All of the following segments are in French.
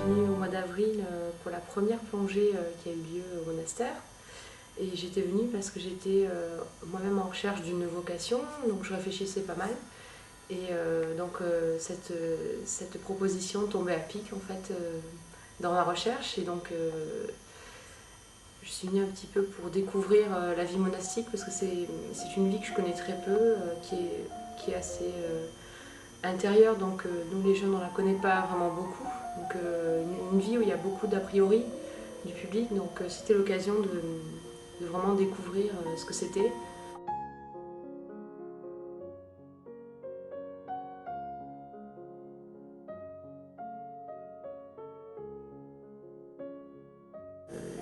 venue au mois d'avril pour la première plongée qui a eu lieu au monastère. Et j'étais venue parce que j'étais moi-même en recherche d'une vocation, donc je réfléchissais pas mal. Et cette proposition tombait à pic en fait dans ma recherche. Et donc je suis venue un petit peu pour découvrir la vie monastique parce que c'est une vie que je connais très peu, qui est assez intérieure. Donc nous les jeunes on la connaît pas vraiment beaucoup. Donc une vie où il y a beaucoup d'a priori du public. Donc c'était l'occasion de vraiment découvrir ce que c'était.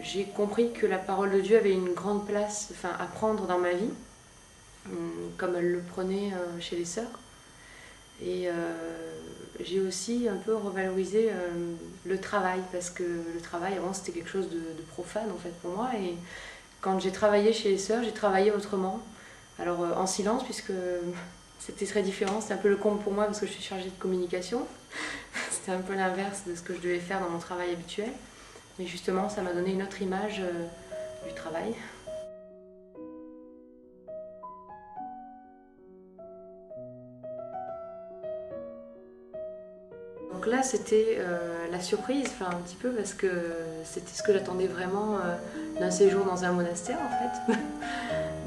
J'ai compris que la parole de Dieu avait une grande place à prendre dans ma vie, comme elle le prenait chez les sœurs. Et j'ai aussi un peu revalorisé le travail, parce que le travail avant c'était quelque chose de profane en fait pour moi. Et quand j'ai travaillé chez les sœurs, j'ai travaillé autrement. Alors en silence, puisque c'était très différent, c'était un peu le comble pour moi parce que je suis chargée de communication. C'était un peu l'inverse de ce que je devais faire dans mon travail habituel. Mais justement, ça m'a donné une autre image du travail. Donc là, c'était la surprise, un petit peu, parce que c'était ce que j'attendais vraiment d'un séjour dans un monastère, en fait.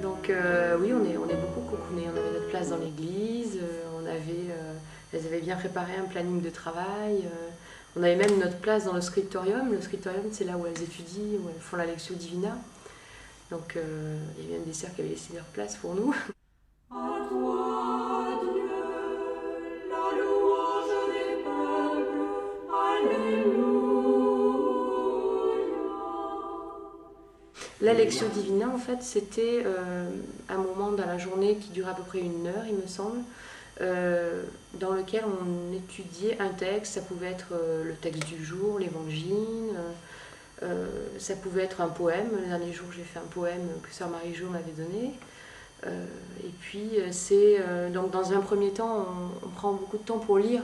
Donc oui, on est beaucoup cocooné. On avait notre place dans l'église, elles avaient bien préparé un planning de travail. On avait même notre place dans le scriptorium. Le scriptorium, c'est là où elles étudient, où elles font la lectio divina. Donc il y avait même des sœurs qui avaient laissé leur place pour nous. À toi, Dieu, la louange des peuples, Alléluia. La lectio divina, en fait, c'était un moment dans la journée qui dure à peu près 1 heure, il me semble, dans lequel on étudiait un texte. Ça pouvait être le texte du jour, l'évangile, ça pouvait être un poème. Le dernier jour, j'ai fait un poème que sœur Marie-Jo m'avait donné. Et puis, donc dans un premier temps, on prend beaucoup de temps pour lire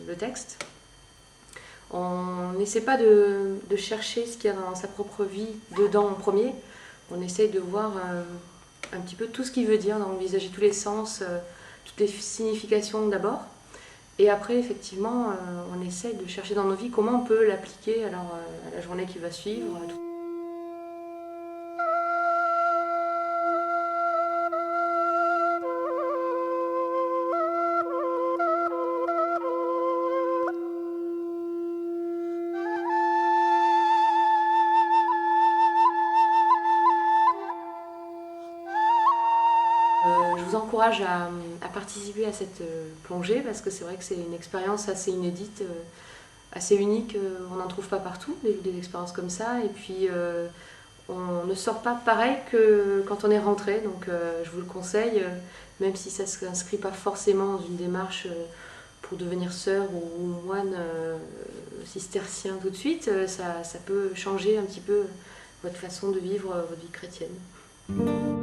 le texte. On n'essaie pas de chercher ce qu'il y a dans sa propre vie dedans en premier. On essaye de voir un petit peu tout ce qu'il veut dire, d'envisager tous les sens, toutes les significations d'abord. Et après, effectivement, on essaye de chercher dans nos vies comment on peut l'appliquer à la journée qui va suivre. Je vous encourage à participer à cette plongée parce que c'est vrai que c'est une expérience assez inédite, assez unique. On n'en trouve pas partout, des expériences comme ça. Et puis on ne sort pas pareil que quand on est rentré. Donc je vous le conseille, même si ça ne s'inscrit pas forcément dans une démarche pour devenir sœur ou moine cistercien tout de suite, ça peut changer un petit peu votre façon de vivre votre vie chrétienne.